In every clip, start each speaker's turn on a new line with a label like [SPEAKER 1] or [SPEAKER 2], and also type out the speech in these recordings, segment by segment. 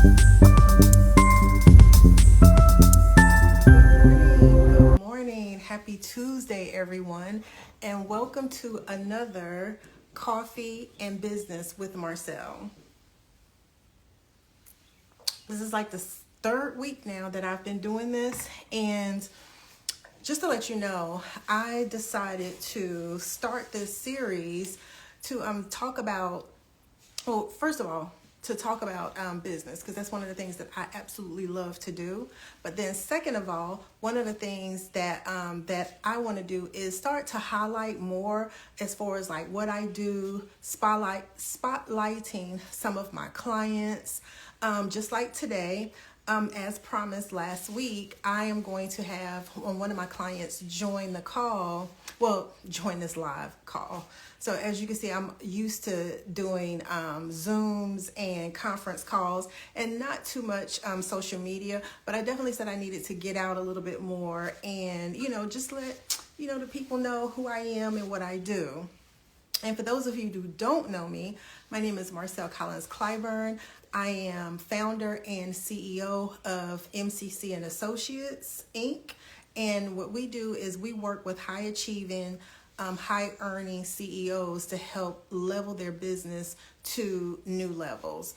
[SPEAKER 1] Good morning. Happy Tuesday, everyone, and welcome to another Coffee and Business with Marcelle. This is like the third week now that I've been doing this, and just to let you know, I decided to start this series to talk about, well, first of all, to talk about business, because that's one of the things that I absolutely love to do. But then second of all, one of the things that that I want to do is start to highlight more as far as like what I do, spotlighting some of my clients, just like today. As promised last week, I am going to have one of my clients join the call, well, join this live call. So as you can see, I'm used to doing Zooms and conference calls and not too much social media, but I definitely said I needed to get out a little bit more and, just let, the people know who I am and what I do. And for those of you who don't know me, my name is Marcelle collins-clyburn. I am founder and CEO of MCC and Associates, Inc. And what we do is we work with high achieving, high earning CEOs to help level their business to new levels,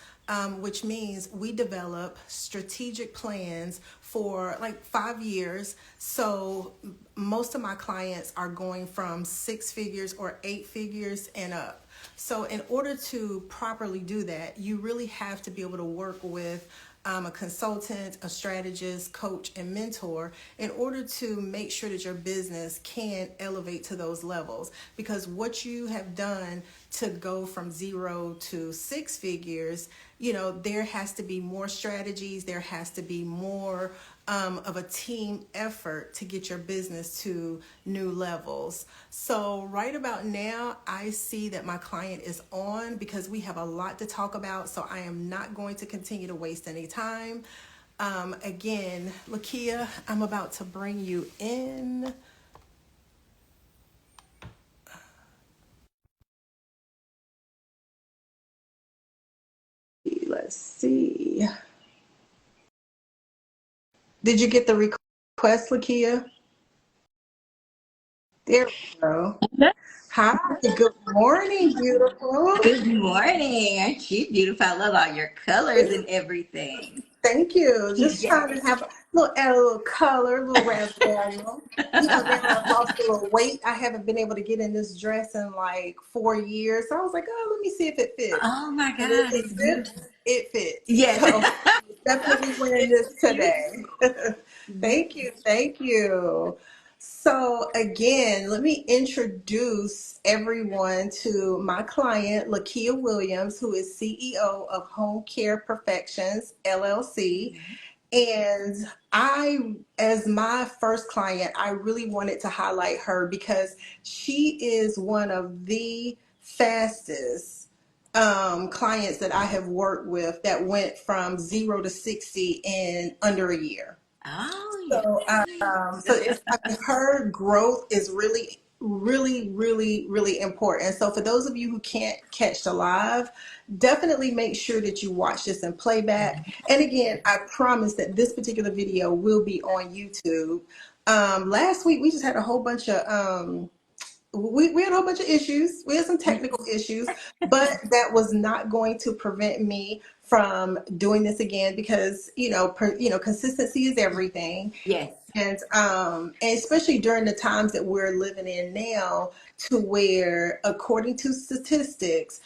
[SPEAKER 1] which means we develop strategic plans for like 5 years. So most of my clients are going from 6 figures or 8 figures and up. So in order to properly do that, you really have to be able to work with a consultant, a strategist, coach, and mentor in order to make sure that your business can elevate to those levels. Because what you have done to go from 0 to 6 figures, there has to be more strategies, there has to be more of a team effort to get your business to new levels. So right about now, I see that my client is on because we have a lot to talk about. So I am not going to continue to waste any time. Again, Lakeya, I'm about to bring you in. Let's see. Did you get the request, Lakeya? There we go. Hi, good morning, beautiful.
[SPEAKER 2] Good morning. Aren't you beautiful? I love all your colors and everything.
[SPEAKER 1] Thank you. Just
[SPEAKER 2] Yes.
[SPEAKER 1] trying to add a little color, a little raspberry. Now I've lost a little weight. I haven't been able to get in this dress in like 4 years. So I was like, oh, let me see if it fits.
[SPEAKER 2] Oh my
[SPEAKER 1] And
[SPEAKER 2] God,
[SPEAKER 1] it
[SPEAKER 2] it's
[SPEAKER 1] fits.
[SPEAKER 2] beautiful.
[SPEAKER 1] It fits.
[SPEAKER 2] Yes.
[SPEAKER 1] So definitely wearing
[SPEAKER 2] It's
[SPEAKER 1] this today.
[SPEAKER 2] beautiful.
[SPEAKER 1] Thank you. Thank you. So again, let me introduce everyone to my client, Lakeya Williams, who is CEO of Home Care Perfections LLC. And as my first client, I really wanted to highlight her because she is one of the fastest clients that I have worked with that went from 0 to 60 in under a year.
[SPEAKER 2] Oh
[SPEAKER 1] So, so
[SPEAKER 2] yes.
[SPEAKER 1] her growth is really, really, really, really important. So for those of you who can't catch the live, definitely make sure that you watch this in playback. And again, I promise that this particular video will be on YouTube. Last week we just had a whole bunch of we had a whole bunch of issues. We had some technical issues, but that was not going to prevent me from doing this again because consistency is everything.
[SPEAKER 2] Yes.
[SPEAKER 1] And especially during the times that we're living in now, to where according to statistics,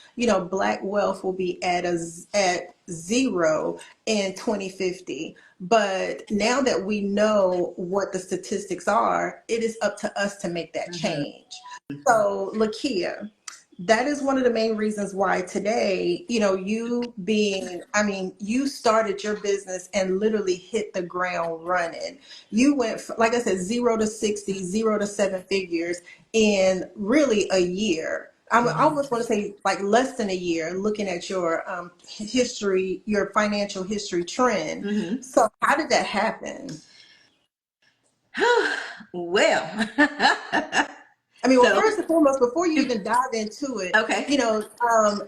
[SPEAKER 1] black wealth will be at zero in 2050. But now that we know what the statistics are, it is up to us to make that
[SPEAKER 2] Mhm.
[SPEAKER 1] change. So, Lakeya, that is one of the main reasons why today, you started your business and literally hit the ground running. You went, like I said, 0 to 60, 0 to 7 figures in really a year. I almost want to say like less than a year, looking at your history, your financial history trend.
[SPEAKER 2] Mhm.
[SPEAKER 1] So how did that happen?
[SPEAKER 2] Well,
[SPEAKER 1] I mean, well,
[SPEAKER 2] So,
[SPEAKER 1] first and foremost, before you even dive into it,
[SPEAKER 2] okay.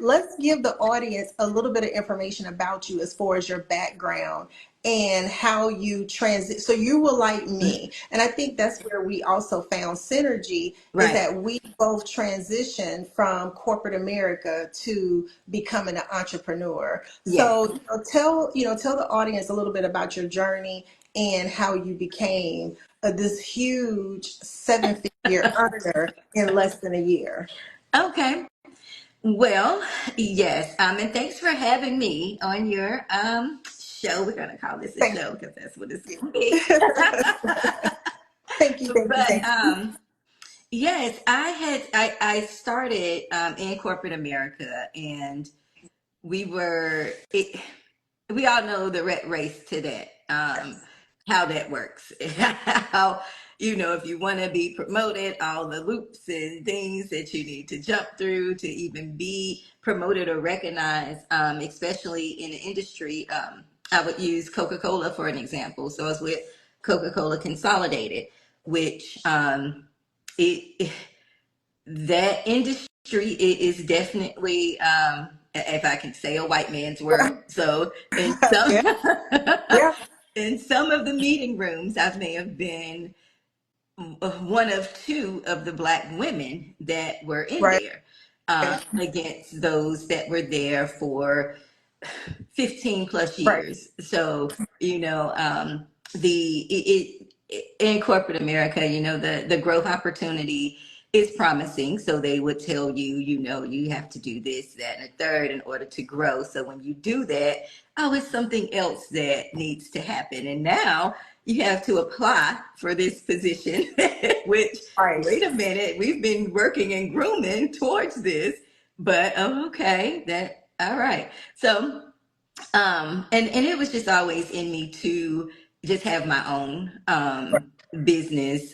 [SPEAKER 1] let's give the audience a little bit of information about you as far as your background and how you transit. So you were like me, and I think that's where we also found synergy is
[SPEAKER 2] Right.
[SPEAKER 1] that we both transitioned from corporate America to becoming an entrepreneur.
[SPEAKER 2] Yes.
[SPEAKER 1] So tell the audience a little bit about your journey and how you became this huge seven-figure earner in less than a year.
[SPEAKER 2] Okay. Well, yes. And thanks for having me on your show. We're gonna call this a
[SPEAKER 1] Thank
[SPEAKER 2] show because that's what it's gonna be.
[SPEAKER 1] you. Thank you, thank you,
[SPEAKER 2] But
[SPEAKER 1] thank you.
[SPEAKER 2] yes, I started in corporate America, and we were it, we all know the rat race to that, how that works. How, if you want to be promoted, all the loops and things that you need to jump through to even be promoted or recognized, especially in the industry. I would use Coca-Cola for an example. So I was with Coca-Cola Consolidated, which it that industry is definitely, if I can say a white man's word. So in some
[SPEAKER 1] Yeah, yeah,
[SPEAKER 2] in some of the meeting rooms, I may have been one of two of the black women that were in
[SPEAKER 1] right,
[SPEAKER 2] there, against those that were there for 15 plus
[SPEAKER 1] right,
[SPEAKER 2] years. So, in corporate America, the growth opportunity is promising. So they would tell you, you have to do this, that, and a third in order to grow. So when you do that, oh, it's something else that needs to happen. And now you have to apply for this position, which,
[SPEAKER 1] right.
[SPEAKER 2] wait a minute, we've been working and grooming towards this, but oh, okay, all right. So, and it was just always in me to just have my own business.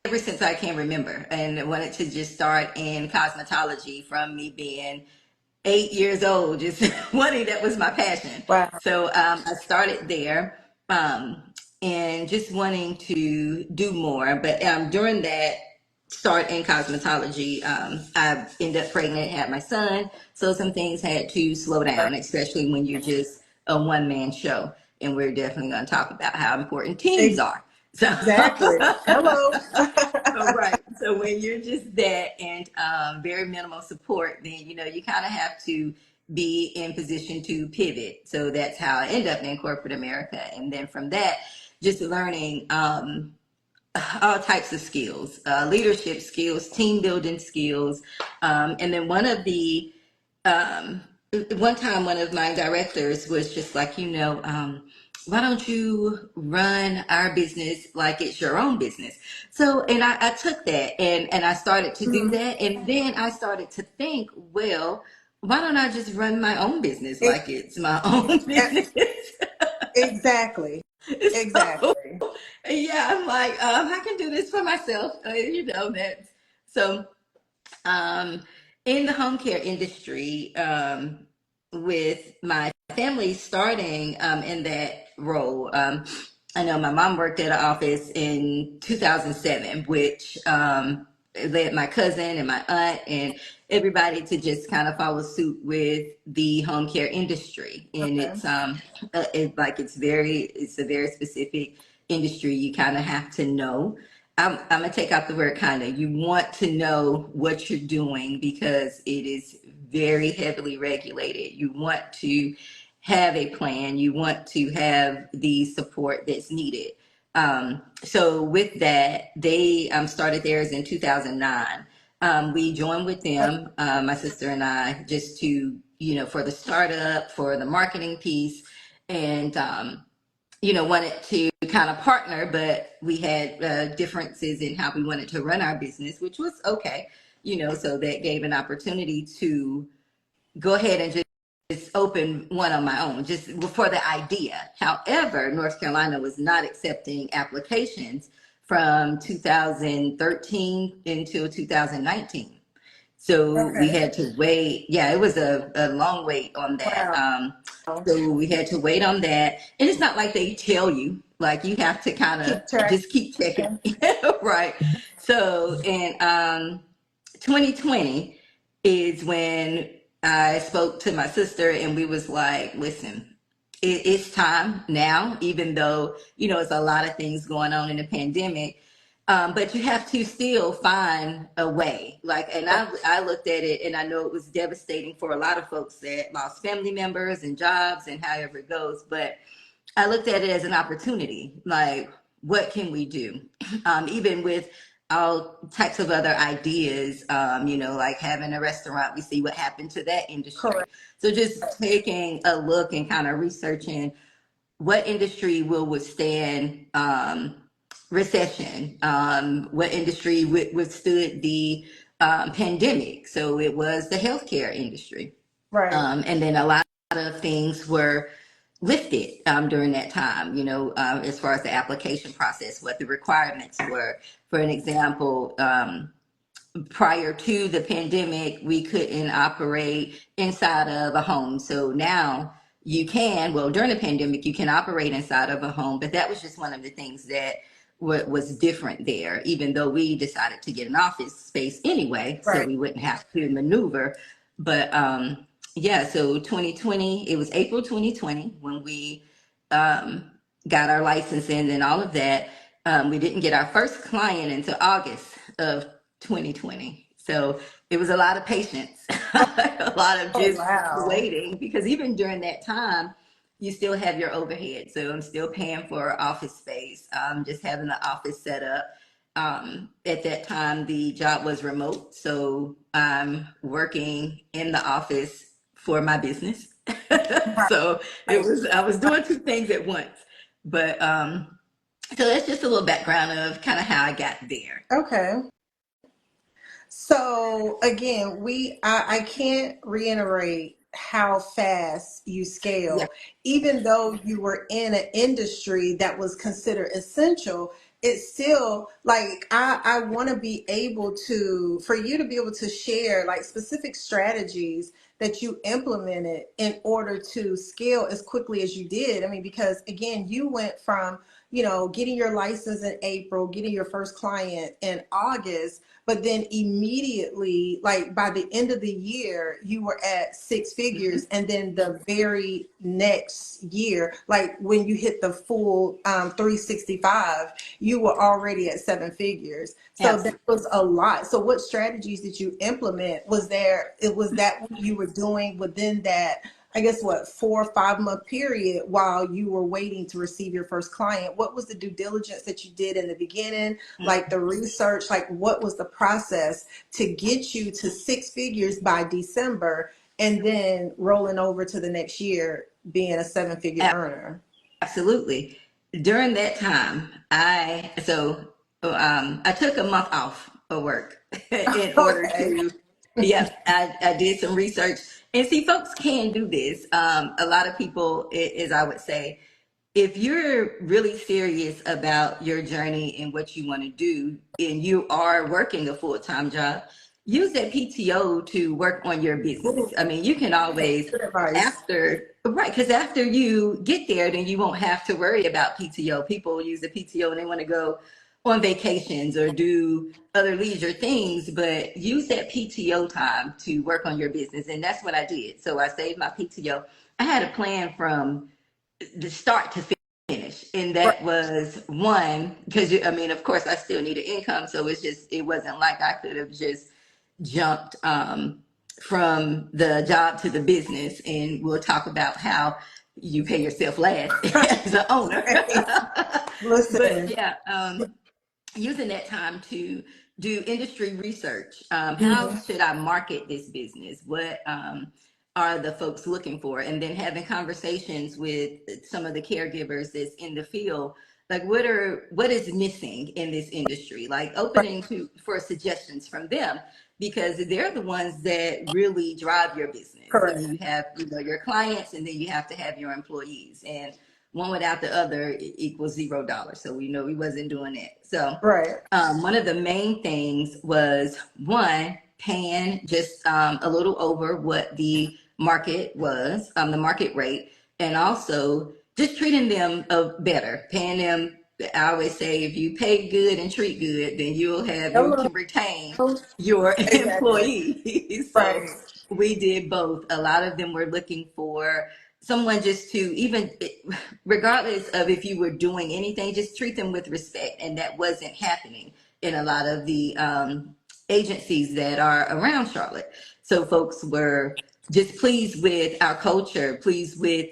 [SPEAKER 2] Ever since I can remember, and I wanted to just start in cosmetology from me being 8 years old, just wanting, that was my passion.
[SPEAKER 1] Wow.
[SPEAKER 2] So I started there, um, and just wanting to do more. But during that start in cosmetology, I ended up pregnant, had my son. So some things had to slow
[SPEAKER 1] Right.
[SPEAKER 2] down, especially when you're just a one man show. And we're definitely going to talk about how important teams are. So,
[SPEAKER 1] Exactly. Hello.
[SPEAKER 2] right. So when you're just that and very minimal support, then you kind of have to be in position to pivot. So that's how I end up in corporate America, and then from that, just learning all types of skills, leadership skills, team building skills, and then um, one time one of my directors was just like, why don't you run our business like it's your own business? So, and I took that and I started to do
[SPEAKER 1] Mhm.
[SPEAKER 2] that. And then I started to think, well, why don't I just run my own business
[SPEAKER 1] Ex-
[SPEAKER 2] like it's my own business?
[SPEAKER 1] Exactly.
[SPEAKER 2] So,
[SPEAKER 1] Exactly.
[SPEAKER 2] yeah, I'm like, I can do this for myself. That. So, um, in the home care industry, with my family starting in that role. I know my mom worked at an office in 2007, which led my cousin and my aunt and everybody to just kind of follow suit with the home care industry. And
[SPEAKER 1] Okay.
[SPEAKER 2] it's it's a very specific industry. You kind of have to know. I'm gonna take out the word kind of. You want to know what you're doing because it is very heavily regulated. You want to have a plan. You want to have the support that's needed. So with that, they started theirs in 2009. We joined with them, my sister and I, just to, for the startup, for the marketing piece, and wanted to kind of partner, but we had differences in how we wanted to run our business, which was okay, so that gave an opportunity to go ahead and just open one on my own, just for the idea. However, North Carolina was not accepting applications from 2013 until 2019. So we
[SPEAKER 1] Okay.
[SPEAKER 2] had to wait. Yeah, it was a long wait on that.
[SPEAKER 1] Wow.
[SPEAKER 2] So we had to wait on that. And it's not like they tell you, like you have to kind of
[SPEAKER 1] Keep track.
[SPEAKER 2] just keep checking. Right. So in 2020 is when I spoke to my sister and we was like, listen, it's time now, even though, you know, it's a lot of things going on in the pandemic. But you have to still find a way. Like, and I looked at it and I know it was devastating for a lot of folks that lost family members and jobs and however it goes. But I looked at it as an opportunity. Like, what can we do? Even with all types of other ideas, you know, like having a restaurant, we see what happened to that industry.
[SPEAKER 1] Correct.
[SPEAKER 2] So just taking a look and kind of researching what industry will withstand recession, what industry withstood the pandemic. So it was the healthcare industry.
[SPEAKER 1] Right.
[SPEAKER 2] And then a lot of things were lifted during that time, you know, as far as the application process, what the requirements were. For an example, prior to the pandemic, we couldn't operate inside of a home. So now you can, well, during the pandemic, you can operate inside of a home, but that was just one of the things that was different there, even though we decided to get an office space anyway, so
[SPEAKER 1] Right.
[SPEAKER 2] we wouldn't have to maneuver. But yeah, so 2020, it was April 2020 when we got our license in and all of that. We didn't get our first client until August of 2020. So it was a lot of patience, a lot of
[SPEAKER 1] Oh
[SPEAKER 2] just
[SPEAKER 1] wow.
[SPEAKER 2] waiting, because even during that time, you still have your overhead. So I'm still paying for office space, just having the office set up. At that time, the job was remote. So I'm working in the office for my business. So it
[SPEAKER 1] Right.
[SPEAKER 2] was, I was doing two things at once. But so that's just a little background of kind of how I got there.
[SPEAKER 1] Okay. So again, I can't reiterate how fast you
[SPEAKER 2] Yeah.
[SPEAKER 1] scale. Even though you were in an industry that was considered essential, it's still like I want to be able to for you to be able to share like specific strategies that you implemented in order to scale as quickly as you did. I mean, because again, you went from, you know, getting your license in April, getting your first client in August, but then immediately, like by the end of the year, you were at six
[SPEAKER 2] Mhm.
[SPEAKER 1] figures. And then the very next year, like when you hit the full 365, you were already at seven figures. So that
[SPEAKER 2] Absolutely.
[SPEAKER 1] was a lot. So what strategies did you implement? Was that what you were doing within that, I guess, what, 4 or 5 month period while you were waiting to receive your first client? What was the due diligence that you did in the beginning? Like the research, like what was the process to get you to six figures by December and then rolling over to the next year being a seven-figure earner?
[SPEAKER 2] Absolutely. During that time, I took a month off of work in order
[SPEAKER 1] Okay.
[SPEAKER 2] to, yeah, I did some research. And see, folks can do this. A lot of people, as I would say, if you're really serious about your journey and what you want to do, and you are working a full-time job, use that PTO to work on your business.
[SPEAKER 1] Ooh,
[SPEAKER 2] I mean, you can always,
[SPEAKER 1] good advice.
[SPEAKER 2] after, right, because after you get there, then you won't have to worry about PTO. People use the PTO and they want to go on vacations or do other leisure things, but use that PTO time to work on your business. And that's what I did. So I saved my PTO. I had a plan from the start to finish, and
[SPEAKER 1] Right.
[SPEAKER 2] that was one, because I mean, of course I still needed income, so it wasn't like I could have just jumped from the job to the business. And we'll talk about how you pay yourself last as an owner. But
[SPEAKER 1] Listen.
[SPEAKER 2] yeah, using that time to do industry research. How
[SPEAKER 1] Mhm.
[SPEAKER 2] should I market this business? What are the folks looking for? And then having conversations with some of the caregivers that's in the field, like what is missing in this industry? Like opening to for suggestions from them, because they're the ones that really drive your business. I mean,
[SPEAKER 1] Correct.
[SPEAKER 2] you have, you know, your clients, and then you have to have your employees, and one without the other equals $0. So we wasn't doing that. So
[SPEAKER 1] Right.
[SPEAKER 2] one of the main things was one, paying just a little over what the market was, the market rate, and also just treating them better, paying them. I always say, if you pay good and treat good, then you
[SPEAKER 1] Hello.
[SPEAKER 2] can retain your
[SPEAKER 1] Exactly.
[SPEAKER 2] employees. So
[SPEAKER 1] Right.
[SPEAKER 2] we did both. A lot of them were looking for someone just to, even regardless of if you were doing anything, just treat them with respect, and that wasn't happening in a lot of the agencies that are around Charlotte. So folks were just pleased with our culture, pleased with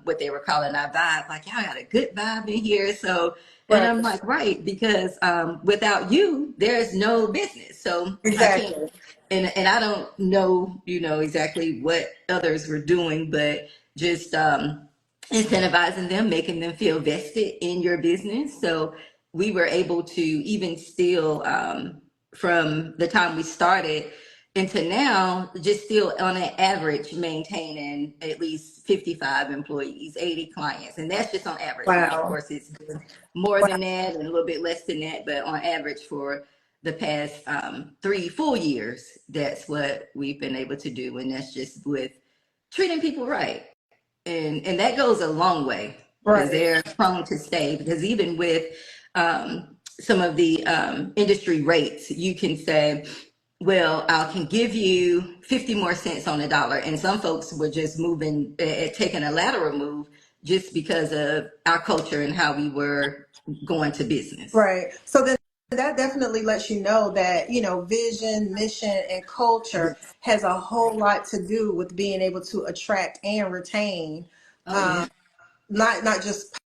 [SPEAKER 2] what they were calling our vibe. Like, y'all got a good vibe in here. So, and
[SPEAKER 1] Right.
[SPEAKER 2] I'm like, right, because without you, there's no business. So I can't,
[SPEAKER 1] Exactly.
[SPEAKER 2] and I don't know, exactly what others were doing, but just incentivizing them, making them feel vested in your business. So we were able to even still, from the time we started into now, just still on an average maintaining at least 55 employees, 80 clients. And that's just on average. Now, of
[SPEAKER 1] Wow.
[SPEAKER 2] course, it's more
[SPEAKER 1] Wow.
[SPEAKER 2] than that and a little bit less than that, but on average for the past 3 full years, that's what we've been able to do. And that's just with treating people right. And that goes a long way, because
[SPEAKER 1] Right.
[SPEAKER 2] they're prone to stay. Because even with some of the industry rates, you can say, well, I can give you 50 more cents on the dollar. And some folks were just moving, taking a lateral move just because of our culture and how we were going to business.
[SPEAKER 1] Right. So then that definitely lets you know that, vision, mission, and culture
[SPEAKER 2] Yes.
[SPEAKER 1] has a whole lot to do with being able to attract and retain
[SPEAKER 2] Oh, yeah.
[SPEAKER 1] not just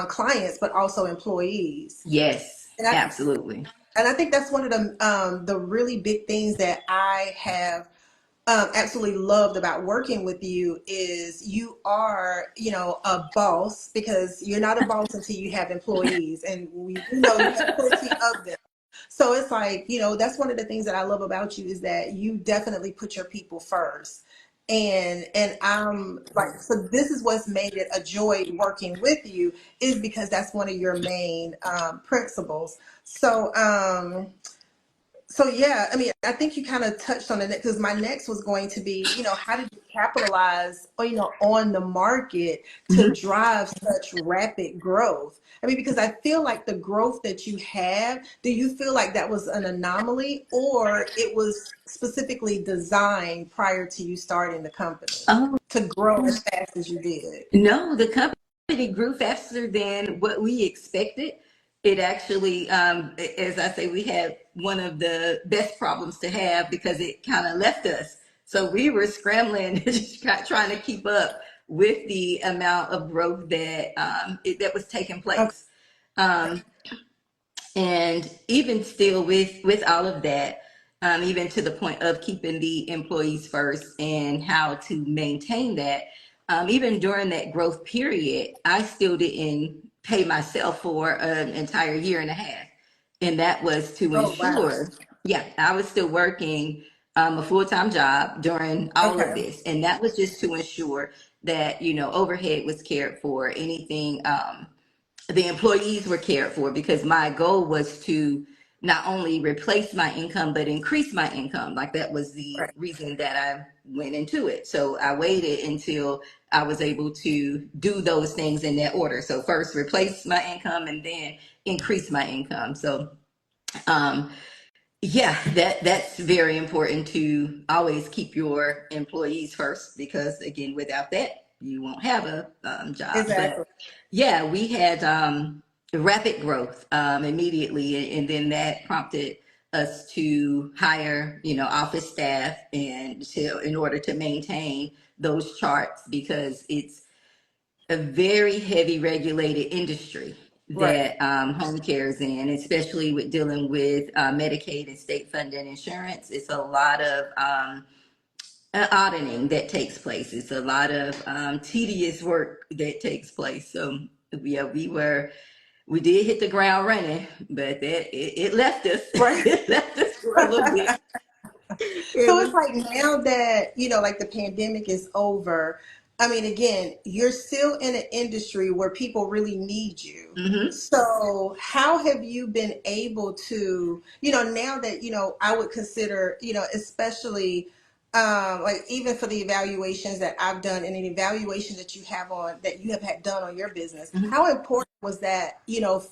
[SPEAKER 1] clients, but also employees.
[SPEAKER 2] Yes,
[SPEAKER 1] And I
[SPEAKER 2] absolutely.
[SPEAKER 1] and I think that's one of the really big things that I have absolutely loved about working with you is you are, a boss, because you're not a boss until you have employees, and we do know you have plenty of them. So it's like, that's one of the things that I love about you is that you definitely put your people first. And I'm like, so this is what's made it a joy working with you, is because that's one of your main principles. So yeah, I mean, I think you kind of touched on it, because my next was going to be, how did you capitalize, on the market to
[SPEAKER 2] Mhm.
[SPEAKER 1] drive such rapid growth? I mean, because I feel like the growth that you have, do you feel like that was an anomaly, or it was specifically designed prior to you starting the company
[SPEAKER 2] Oh,
[SPEAKER 1] to grow as fast as you did?
[SPEAKER 2] no, the company grew faster than what we expected. It actually, as I say, we had one of the best problems to have, because it kind of left us. So we were scrambling, just trying to keep up with the amount of growth that was taking
[SPEAKER 1] Okay.
[SPEAKER 2] place. Um, and even still, with all of that, even to the point of keeping the employees first and how to maintain that, even during that growth period, I still didn't pay myself for an entire year and a half. And that was to
[SPEAKER 1] Oh, wow.
[SPEAKER 2] ensure, yeah, I was still working a full-time job during all of
[SPEAKER 1] Okay.
[SPEAKER 2] this. And that was just to ensure that, overhead was cared for, anything, the employees were cared for, because my goal was to not only replace my income but increase my income. Like, that was the
[SPEAKER 1] Right.
[SPEAKER 2] reason that I went into it. So I waited until I was able to do those things in that order. So first replace my income and then increase my income. So um yeah, that's very important, to always keep your employees first, because again, without that, you won't have a job. But
[SPEAKER 1] Exactly.
[SPEAKER 2] yeah, we had rapid growth immediately, and then that prompted us to hire, office staff, and in order to maintain those charts, because it's a very heavy regulated industry
[SPEAKER 1] Right.
[SPEAKER 2] that home care is in, especially with dealing with Medicaid and state funded insurance. It's a lot of auditing that takes place. It's a lot of tedious work that takes place. So yeah, we did hit the ground running, but it left us.
[SPEAKER 1] Right.
[SPEAKER 2] It left us for a little bit. It
[SPEAKER 1] So it's
[SPEAKER 2] was.
[SPEAKER 1] like, now that, like, the pandemic is over, I mean, again, you're still in an industry where people really need you.
[SPEAKER 2] Mm-hmm.
[SPEAKER 1] So, how have you been able to, now that, I would consider, especially like even for the evaluations that I've done and an evaluation that you have had done on your business,
[SPEAKER 2] Mm-hmm.
[SPEAKER 1] how important was that,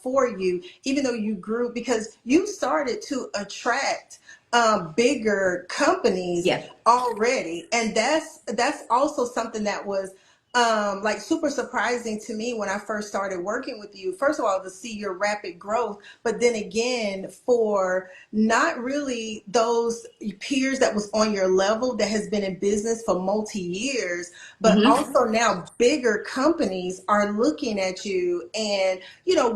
[SPEAKER 1] for you, even though you grew, because you started to attract bigger companies
[SPEAKER 2] Yeah.
[SPEAKER 1] already, and that's also something that was like super surprising to me when I first started working with you. First of all, to see your rapid growth, but then again, for not really those peers that was on your level that has been in business for multi years, but
[SPEAKER 2] Mm-hmm.
[SPEAKER 1] also now bigger companies are looking at you and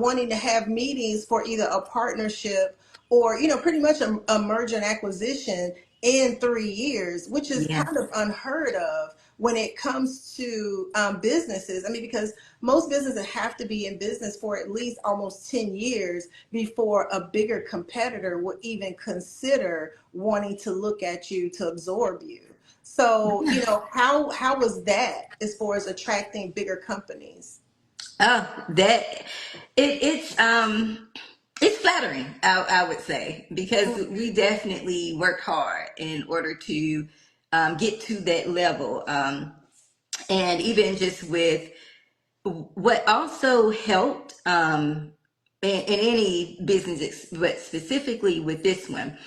[SPEAKER 1] wanting to have meetings for either a partnership or pretty much a merger and acquisition in 3 years, which is
[SPEAKER 2] Yeah.
[SPEAKER 1] kind of unheard of when it comes to businesses. I mean, because most businesses have to be in business for at least almost 10 years before a bigger competitor would even consider wanting to look at you to absorb you. So, how was that as far as attracting bigger companies?
[SPEAKER 2] Oh, that it's flattering, I would say, because we definitely work hard in order to get to that level. And even just with what also helped in any business, but specifically with this one,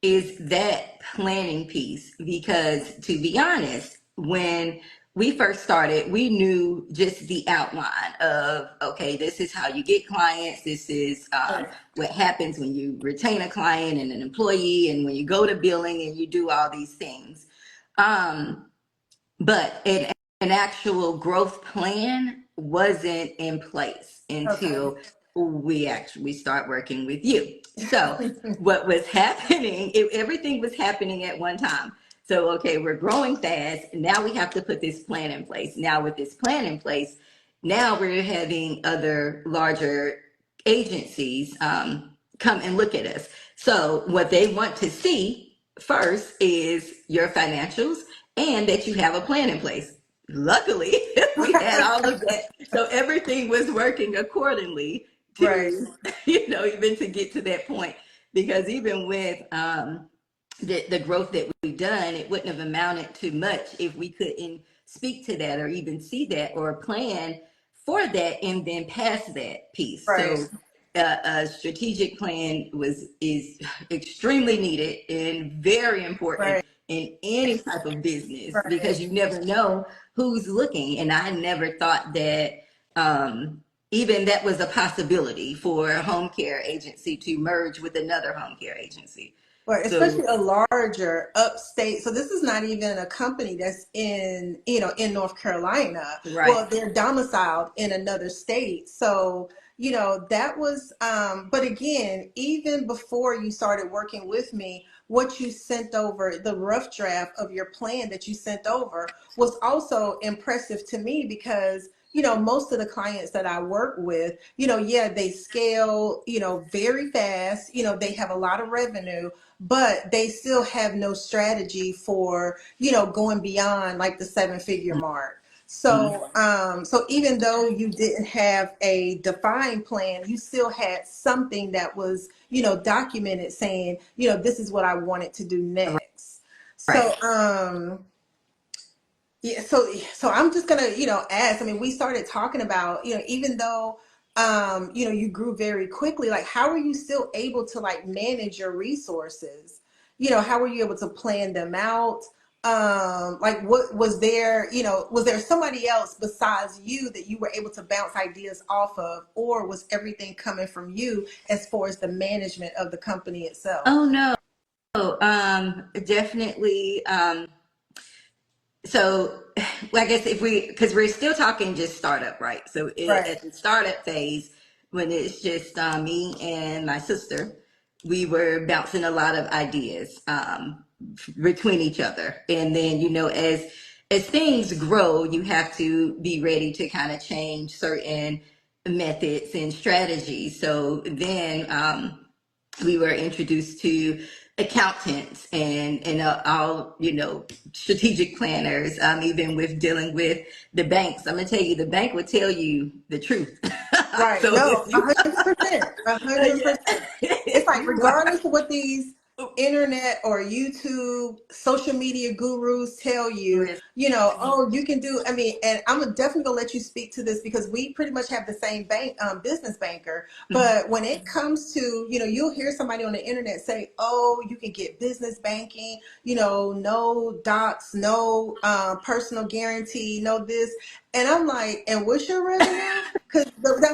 [SPEAKER 2] is that planning piece. Because to be honest, when we first started, we knew just the outline of, okay, this is how you get clients. This is
[SPEAKER 1] Right,
[SPEAKER 2] what happens when you retain a client and an employee, and when you go to billing and you do all these things. Um, but an actual growth plan wasn't in place
[SPEAKER 1] okay.
[SPEAKER 2] until we actually start working with you. So what was happening, everything was happening at one time. So, okay, we're growing fast. Now we have to put this plan in place. Now with this plan in place, now we're having other larger agencies come and look at us. So what they want to see first is your financials and that you have a plan in place. Luckily, we had all of that. So everything was working accordingly
[SPEAKER 1] Right,
[SPEAKER 2] to, even to get to that point. Because even with the growth that we've done, it wouldn't have amounted to much if we couldn't speak to that or even see that or plan for that and then pass that piece.
[SPEAKER 1] right,
[SPEAKER 2] So a strategic plan is extremely needed and very important
[SPEAKER 1] right,
[SPEAKER 2] in any type of business,
[SPEAKER 1] right.
[SPEAKER 2] because you never know who's looking. And I never thought that even that was a possibility for a home care agency to merge with another home care agency.
[SPEAKER 1] Right,
[SPEAKER 2] So,
[SPEAKER 1] especially a larger upstate. So this is not even a company that's in North Carolina.
[SPEAKER 2] right.
[SPEAKER 1] Well, they're domiciled in another state. So, that was, but again, even before you started working with me, what you sent over, the rough draft of your plan that you sent over was also impressive to me because most of the clients that I work with, yeah, they scale, very fast, they have a lot of revenue, but they still have no strategy for going beyond like the seven-figure mark.
[SPEAKER 2] Mhm.
[SPEAKER 1] So even though you didn't have a defined plan, you still had something that was documented saying this is what I wanted to do next.
[SPEAKER 2] Right.
[SPEAKER 1] So I'm just gonna, ask. I mean, we started talking about, even though you grew very quickly, like how were you still able to like manage your resources? How were you able to plan them out? Like what was there, was there somebody else besides you that you were able to bounce ideas off of, or was everything coming from you as far as the management of the company itself?
[SPEAKER 2] Oh no. Definitely. So, well, I guess because we're still talking just startup, right? So
[SPEAKER 1] Right,
[SPEAKER 2] at the startup phase, when it's just me and my sister, we were bouncing a lot of ideas between each other. And then, as things grow, you have to be ready to kind of change certain methods and strategies. So then we were introduced to accountants and all, strategic planners, even with dealing with the banks. I'm gonna tell you, the bank will tell you the truth.
[SPEAKER 1] Right.
[SPEAKER 2] So
[SPEAKER 1] No,
[SPEAKER 2] if you
[SPEAKER 1] 100%.
[SPEAKER 2] yeah,
[SPEAKER 1] 100%. It's
[SPEAKER 2] if
[SPEAKER 1] like
[SPEAKER 2] you are
[SPEAKER 1] regardless of what these internet or YouTube social media gurus tell you, oh, you can do. I mean, and definitely gonna let you speak to this because we pretty much have the same bank business banker. But when it comes to, you'll hear somebody on the internet say, oh, you can get business banking, no docs, no personal guarantee, no this. And I'm like, and what's your revenue? Because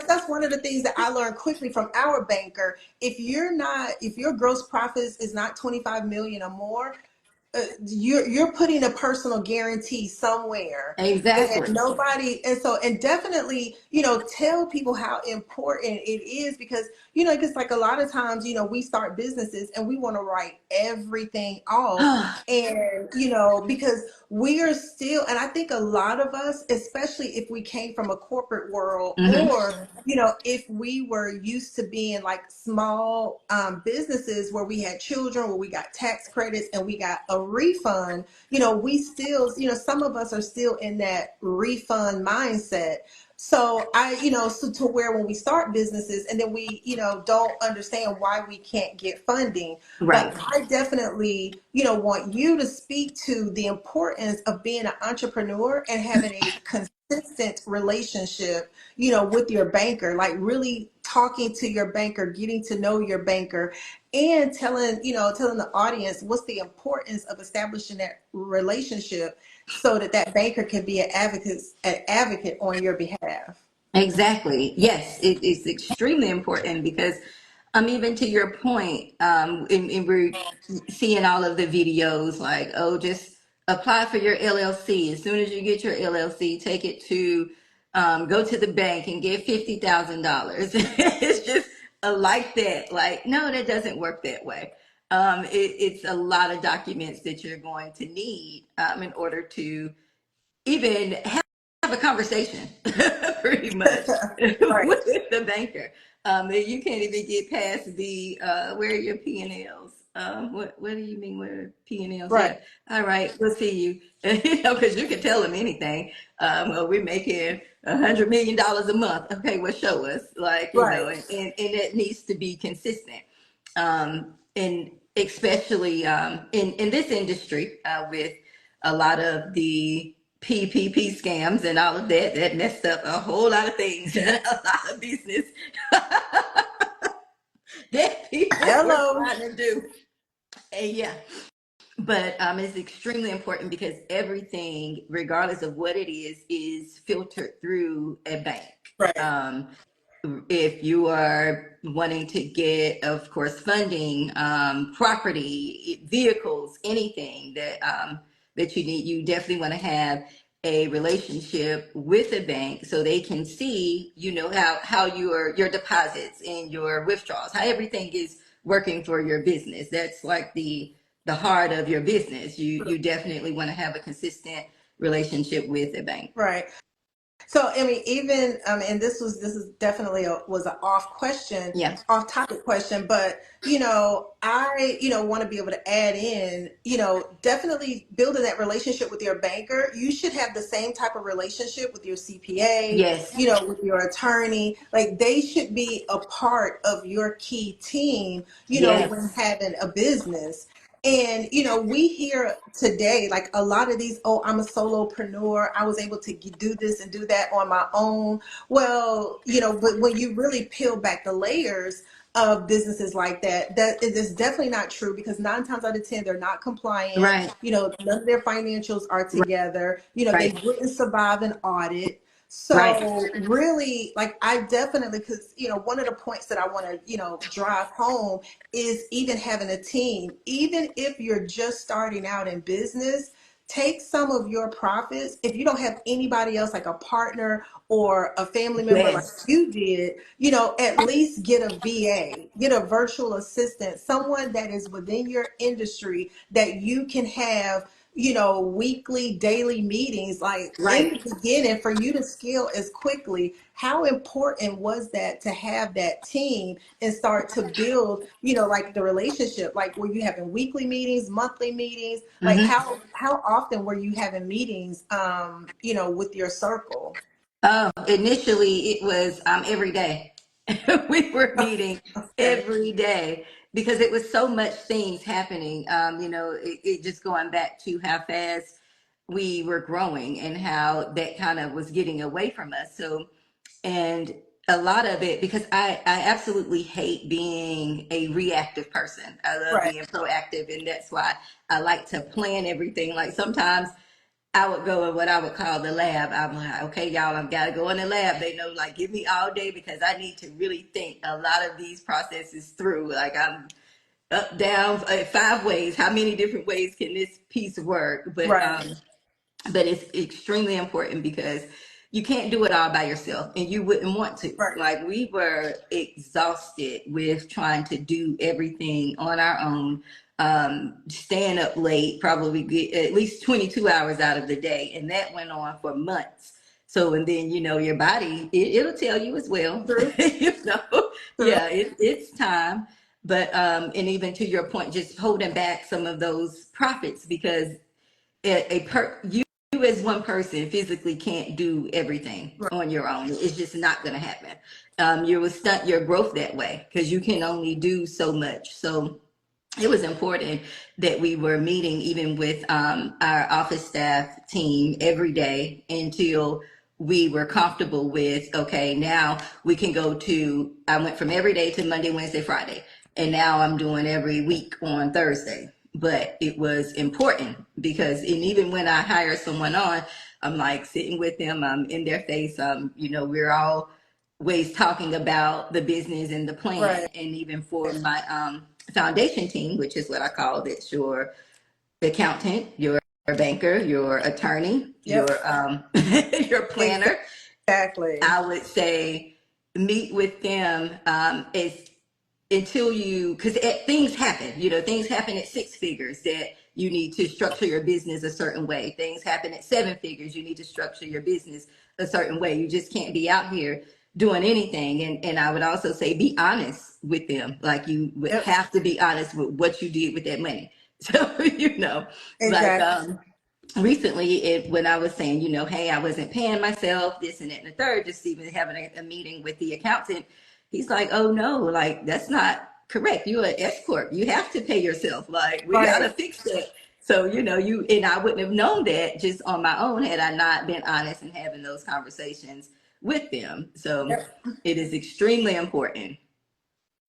[SPEAKER 1] that's one of the things that I learned quickly from our banker. If your gross profits is not 25 million or more, you're putting a personal guarantee somewhere, and
[SPEAKER 2] exactly.
[SPEAKER 1] nobody, and definitely, tell people how important it is, because because like a lot of times, we start businesses and we want to write everything off, and because we are still, and I think a lot of us, especially if we came from a corporate world,
[SPEAKER 2] Hmm.
[SPEAKER 1] or if we were used to being like small businesses where we had children, where we got tax credits and we got a refund, we still, some of us are still in that refund mindset. So so to where when we start businesses and then we, don't understand why we can't get funding. But
[SPEAKER 2] Right.
[SPEAKER 1] I definitely, want you to speak to the importance of being an entrepreneur and having a consistent relationship, with your banker, like really talking to your banker, getting to know your banker, and telling the audience what's the importance of establishing that relationship so that that banker can be an advocate on your behalf.
[SPEAKER 2] Exactly. Yes, it is extremely important because, even to your point, and we're seeing all of the videos like, oh, just apply for your LLC. As soon as you get your LLC, take it to, go to the bank and get $50,000. It's just like that. Like, no, that doesn't work that way. It's a lot of documents that you're going to need, in order to even have a conversation, pretty much,
[SPEAKER 1] Right,
[SPEAKER 2] with the banker. You can't even get past the where are your P&Ls? What do you mean where are P&Ls?
[SPEAKER 1] right,
[SPEAKER 2] Yeah, all right, we'll see you. Because you can tell them anything. Well, we're making $100 million a month. Okay, well, show us, like,
[SPEAKER 1] right,
[SPEAKER 2] and it needs to be consistent. And especially in this industry, with a lot of the PPP scams and all of that messed up a whole lot of things, a lot of business that people were
[SPEAKER 1] hello.
[SPEAKER 2] trying to do. And yeah, but it's extremely important because everything, regardless of what it is filtered through a bank.
[SPEAKER 1] Right,
[SPEAKER 2] Um, if you are wanting to get, of course, funding, property, vehicles, anything that you need, you definitely want to have a relationship with a bank so they can see, how your deposits and your withdrawals, how everything is working for your business. That's like the heart of your business. You definitely want to have a consistent relationship with a bank.
[SPEAKER 1] right. So I mean, even and this is definitely was an
[SPEAKER 2] Yeah.
[SPEAKER 1] off topic question, but I want to be able to add in, definitely building that relationship with your banker. You should have the same type of relationship with your CPA,
[SPEAKER 2] Yes.
[SPEAKER 1] with your attorney. Like they should be a part of your key team, when
[SPEAKER 2] Yes.
[SPEAKER 1] having a business. And we hear today like a lot of these, oh, I'm a solopreneur. I was able to do this and do that on my own. Well, but when you really peel back the layers of businesses like that, that is definitely not true, because 9 times out of 10 they're not compliant.
[SPEAKER 2] Right.
[SPEAKER 1] None of their financials are together. They
[SPEAKER 2] Right.
[SPEAKER 1] wouldn't survive an audit.
[SPEAKER 2] Right.
[SPEAKER 1] So really, like I definitely, because one of the points that I want to drive home is even having a team. Even if you're just starting out in business, take some of your profits. If you don't have anybody else, like a partner or a family member like
[SPEAKER 2] Yes.
[SPEAKER 1] you did, at least get a VA, get a virtual assistant, someone that is within your industry that you can have weekly, daily meetings. Like in
[SPEAKER 2] Right.
[SPEAKER 1] the beginning, for you to scale as quickly, how important was that to have that team and start to build, like the relationship? Like, were you having weekly meetings, monthly meetings? Like,
[SPEAKER 2] Mm-hmm.
[SPEAKER 1] how often were you having meetings, with your circle?
[SPEAKER 2] Oh, initially it was every day. We were meeting
[SPEAKER 1] Okay.
[SPEAKER 2] every day because it was so much things happening. It just going back to how fast we were growing and how that kind of was getting away from us. So, and a lot of it, because I absolutely hate being a reactive person. I love
[SPEAKER 1] Right.
[SPEAKER 2] being proactive, and that's why I like to plan everything. Like sometimes I would go in what I would call the lab. I'm like, okay, y'all, I've got to go in the lab. They know, like, give me all day because I need to really think a lot of these processes through. Like, I'm up, down, 5 ways. How many different ways can this piece work?
[SPEAKER 1] Right.
[SPEAKER 2] But it's extremely important because you can't do it all by yourself and you wouldn't want to.
[SPEAKER 1] Right.
[SPEAKER 2] Like we were exhausted with trying to do everything on our own, staying up late, probably get at least 22 hours out of the day. And that went on for months. So, and then, your body, it'll tell you as well,
[SPEAKER 1] True. True.
[SPEAKER 2] yeah, it's time. But, and even to your point, just holding back some of those profits because you as one person physically can't do everything
[SPEAKER 1] Right.
[SPEAKER 2] on your own. It's just not going to happen. You will stunt your growth that way because you can only do so much. So it was important that we were meeting even with our office staff team every day until we were comfortable with, okay, now we can go to, I went from every day to Monday, Wednesday, Friday, and now I'm doing every week on Thursday. But it was important because, and even when I hire someone on, I'm like sitting with them, I'm in their face, we're all ways talking about the business and the plan.
[SPEAKER 1] Right.
[SPEAKER 2] And even for my foundation team, which is what I call it, your accountant, your banker, your attorney,
[SPEAKER 1] Yep.
[SPEAKER 2] your your planner,
[SPEAKER 1] Exactly.
[SPEAKER 2] I would say meet with them as until you, because things happen, things happen at 6 figures that you need to structure your business a certain way. Things happen at 7 figures, you need to structure your business a certain way. You just can't be out here doing anything. And I would also say be honest with them. Like you would
[SPEAKER 1] Yep.
[SPEAKER 2] have to be honest with what you did with that money. So, like
[SPEAKER 1] Exactly.
[SPEAKER 2] recently when I was saying, hey, I wasn't paying myself, this and that and the third, just even having a meeting with the accountant, he's like, oh no, like that's not correct. You're an S corp. You have to pay yourself. Like we gotta
[SPEAKER 1] Right.
[SPEAKER 2] fix that. So, you and I wouldn't have known that just on my own had I not been honest and having those conversations with them. So
[SPEAKER 1] Yep.
[SPEAKER 2] it is extremely important.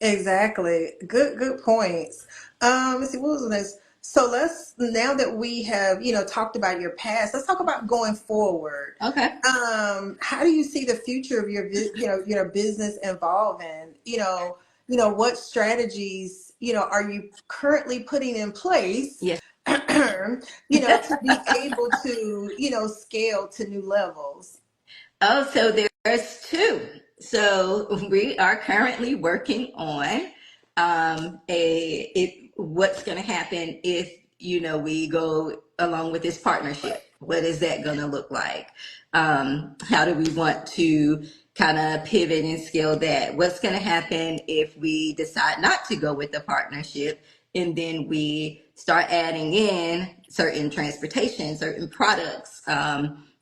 [SPEAKER 1] Exactly. Good points. Let's see, what was this? So let's, now that we have, talked about your past, let's talk about going forward.
[SPEAKER 2] Okay.
[SPEAKER 1] How do you see the future of your business evolving? What strategies, are you currently putting in place,
[SPEAKER 2] Yes.
[SPEAKER 1] to be able to, scale to new levels?
[SPEAKER 2] Oh, so there's two. So we are currently working on what's going to happen if we go along with this partnership. What is that going to look like? How do we want to kind of pivot and scale that? What's going to happen if we decide not to go with the partnership and then we start adding in certain transportation, certain products?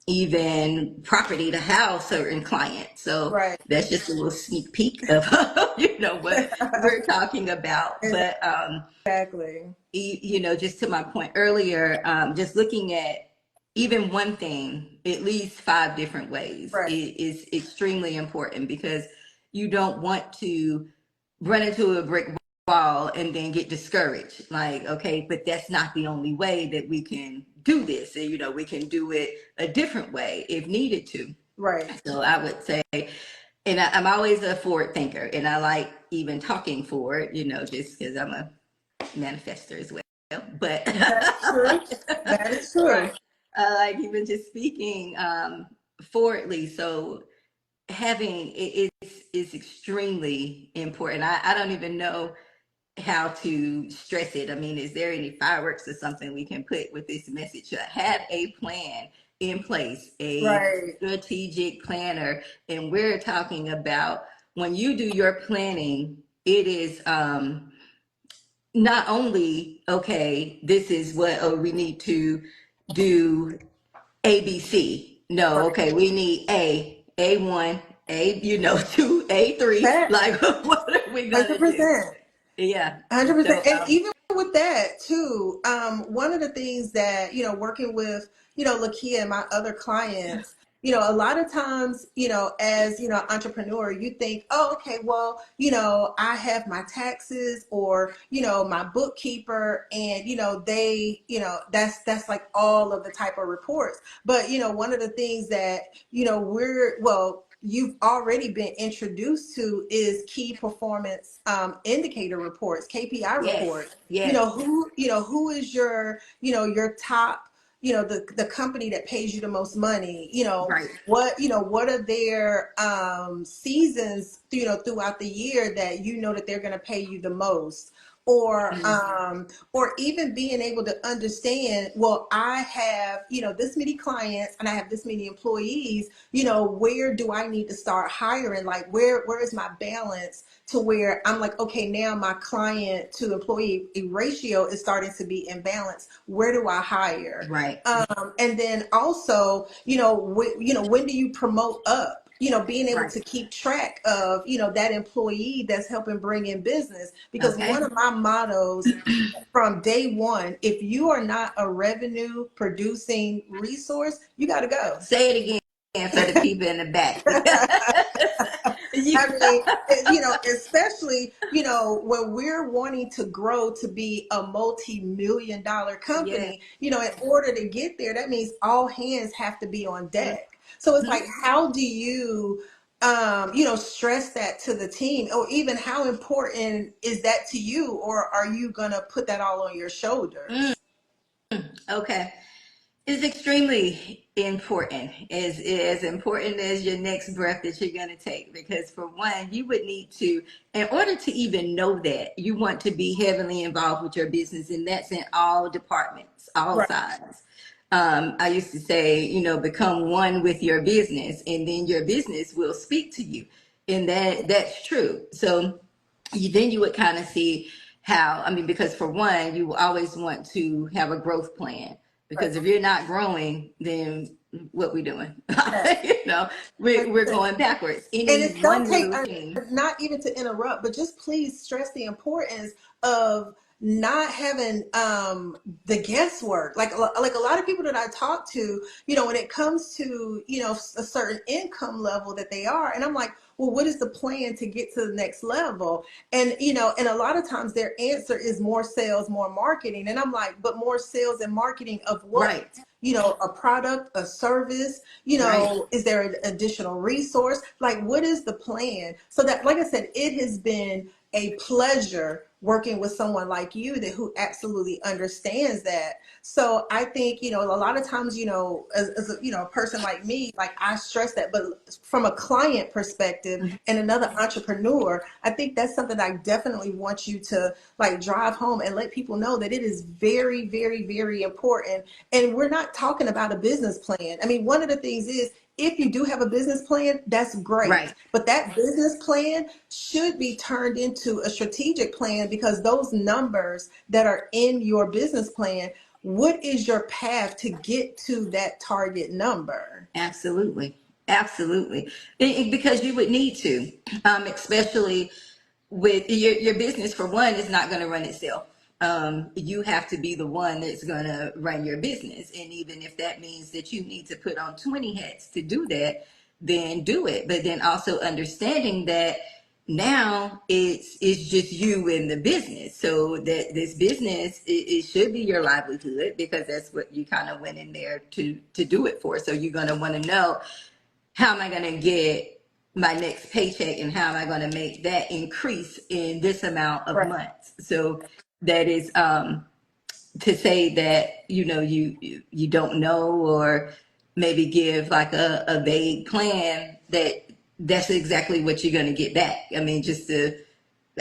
[SPEAKER 2] Even property to house certain clients. So
[SPEAKER 1] Right.
[SPEAKER 2] that's just a little sneak peek of what we're talking about. But
[SPEAKER 1] Exactly.
[SPEAKER 2] just to my point earlier, just looking at even one thing at least 5 different ways
[SPEAKER 1] Right.
[SPEAKER 2] is extremely important because you don't want to run into a brick wall and then get discouraged. Like, okay, but that's not the only way that we can do this. And, we can do it a different way if needed to.
[SPEAKER 1] Right.
[SPEAKER 2] So I would say, and I'm always a forward thinker and I like even talking forward, just because I'm a manifester as well. But
[SPEAKER 1] That's true. That is true.
[SPEAKER 2] right. Like even just speaking forwardly. So having it is extremely important. I don't even know how to stress it. I mean, is there any fireworks or something we can put with this message? Have a plan in place, a
[SPEAKER 1] Right.
[SPEAKER 2] strategic planner. And we're talking about when you do your planning, it is not only, okay, this is what, oh, we need to do ABC. No,
[SPEAKER 1] Right.
[SPEAKER 2] okay, we need A1, two, A3.
[SPEAKER 1] That
[SPEAKER 2] Like, what are we gonna do?
[SPEAKER 1] 100%.
[SPEAKER 2] Yeah.
[SPEAKER 1] 100%.
[SPEAKER 2] So,
[SPEAKER 1] And even with that too, one of the things that, working with, Lakeya and my other clients, a lot of times, as, entrepreneur, you think, oh, okay, well, I have my taxes or, my bookkeeper and, they, that's like all of the type of reports. But, one of the things that, you've already been introduced to is key performance indicator reports, KPI
[SPEAKER 2] yes,
[SPEAKER 1] reports.
[SPEAKER 2] yes,
[SPEAKER 1] Who is your top, the company that pays you the most money,
[SPEAKER 2] right.
[SPEAKER 1] what are their seasons, throughout the year that that they're going to pay you the most,
[SPEAKER 2] Mm,
[SPEAKER 1] or even being able to understand, well, I have, this many clients and I have this many employees, where do I need to start hiring? Like, where is my balance to where I'm like, okay, now my client to employee ratio is starting to be imbalanced. Where do I hire?
[SPEAKER 2] right,
[SPEAKER 1] And then also, when do you promote up? Being able
[SPEAKER 2] right.
[SPEAKER 1] to keep track of, that employee that's helping bring in business. Because one
[SPEAKER 2] Okay.
[SPEAKER 1] of my mottos from day one, if you are not a revenue producing resource, you got to go.
[SPEAKER 2] Say it again for the people in the back. You-
[SPEAKER 1] I mean, especially, when we're wanting to grow to be a multi-million dollar
[SPEAKER 2] yeah.
[SPEAKER 1] company, in order to get there, that means all hands have to be on deck. So it's
[SPEAKER 2] Mhm.
[SPEAKER 1] like, how do you, stress that to the team, or even how important is that to you? Or are you going to put that all on your
[SPEAKER 2] Mm,
[SPEAKER 1] shoulders?
[SPEAKER 2] okay. Is extremely important. Is important as your next breath that you're going to take. Because for one, you would need to, in order to even know that, you want to be heavily involved with your business, and that's in all departments, all
[SPEAKER 1] Right.
[SPEAKER 2] sides. I used to say, become one with your business, and then your business will speak to you, and that's true. So then you would kind of see how, I mean, because for one, you always want to have a growth plan,
[SPEAKER 1] Right.
[SPEAKER 2] because if you're not growing, then what we doing?
[SPEAKER 1] Yes.
[SPEAKER 2] We're going backwards.
[SPEAKER 1] And
[SPEAKER 2] Any
[SPEAKER 1] it's don't
[SPEAKER 2] one
[SPEAKER 1] take,
[SPEAKER 2] little thing.
[SPEAKER 1] not even to interrupt, but just please stress the importance of not having the guesswork. Like a lot of people that I talk to, when it comes to, a certain income level that they are, and I'm like, well, what is the plan to get to the next level? And and a lot of times their answer is more sales, more marketing. And I'm like, but more sales and marketing of what?
[SPEAKER 2] Right,
[SPEAKER 1] A product, a service,
[SPEAKER 2] right.
[SPEAKER 1] is there an additional resource? Like, what is the plan? So that, like I said, it has been a pleasure working with someone like you that who absolutely understands that. So I think, a lot of times, as a, a person like me, like I stress that, but from a client perspective
[SPEAKER 2] Mhm.
[SPEAKER 1] and another entrepreneur, I think that's something I definitely want you to like drive home and let people know that it is very, very, very important. And we're not talking about a business plan. I mean, one of the things is, if you do have a business plan, that's great.
[SPEAKER 2] Right.
[SPEAKER 1] But that business plan should be turned into a strategic plan, because those numbers that are in your business plan, what is your path to get to that target number?
[SPEAKER 2] Absolutely. Absolutely. Because you would need to, especially with your business, for one, is not going to run itself. You have to be the one that's going to run your business. And even if that means that you need to put on 20 hats to do that, then do it. But then also understanding that now it's just you in the business. So that this business, it should be your livelihood, because that's what you kind of went in there to do it for. So you're going to want to know, how am I going to get my next paycheck, and how am I going to make that increase in this amount of
[SPEAKER 1] Right.
[SPEAKER 2] months? So that is, to say that, you don't know, or maybe give like a vague plan, that's exactly what you're going to get back. I mean, just to,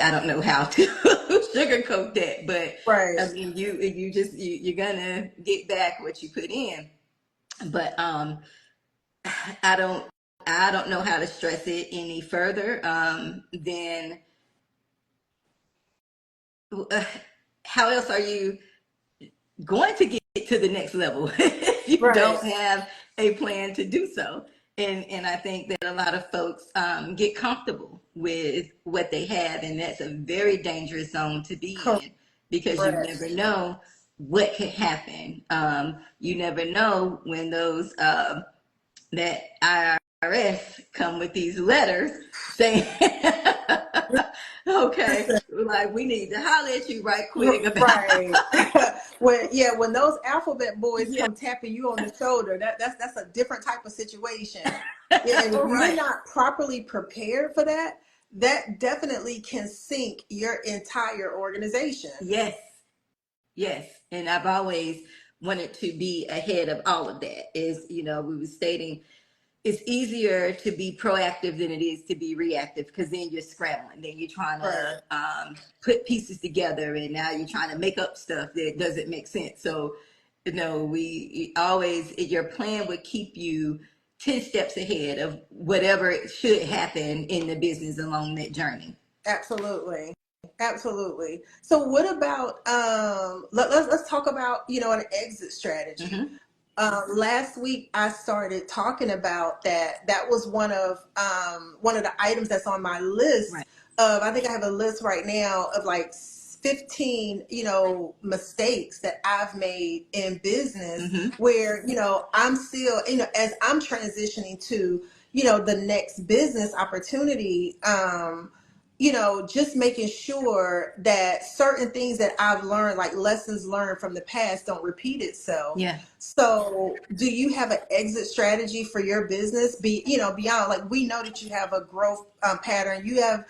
[SPEAKER 2] I don't know how to sugarcoat that, but
[SPEAKER 1] Right.
[SPEAKER 2] I mean, you're gonna get back what you put in. But I don't I don't know how to stress it any further than how else are you going to get to the next level if you
[SPEAKER 1] Right.
[SPEAKER 2] don't have a plan to do so? And I think that a lot of folks get comfortable with what they have, and that's a very dangerous zone to be in because you
[SPEAKER 1] Correct.
[SPEAKER 2] never know what could happen. You never know when those that IRS come with these letters saying, okay, like we need to holler at you right quick about.
[SPEAKER 1] Right. When those alphabet boys
[SPEAKER 2] Yeah,
[SPEAKER 1] come tapping you on the shoulder, that's a different type of situation. Yeah, and if you're
[SPEAKER 2] right.
[SPEAKER 1] not properly prepared for that, that definitely can sink your entire organization.
[SPEAKER 2] Yes, yes. And I've always wanted to be ahead of all of that. Is, we were stating it's easier to be proactive than it is to be reactive because then you're scrambling. Then you're trying
[SPEAKER 1] Right.
[SPEAKER 2] to put pieces together, and now you're trying to make up stuff that doesn't make sense. So, we always, your plan would keep you 10 steps ahead of whatever should happen in the business along that journey.
[SPEAKER 1] Absolutely. Absolutely. So what about let's talk about, an exit strategy.
[SPEAKER 2] Mm-hmm.
[SPEAKER 1] Last week I started talking about that. That was one of the items that's on my list
[SPEAKER 2] Right.
[SPEAKER 1] of, I think I have a list right now of like 15, mistakes that I've made in business
[SPEAKER 2] Mm-hmm.
[SPEAKER 1] where, I'm still, as I'm transitioning to, the next business opportunity, just making sure that certain things that I've learned, like lessons learned from the past, don't repeat itself.
[SPEAKER 2] Yeah.
[SPEAKER 1] So, do you have an exit strategy for your business? Beyond, like, we know that you have a growth pattern. You have,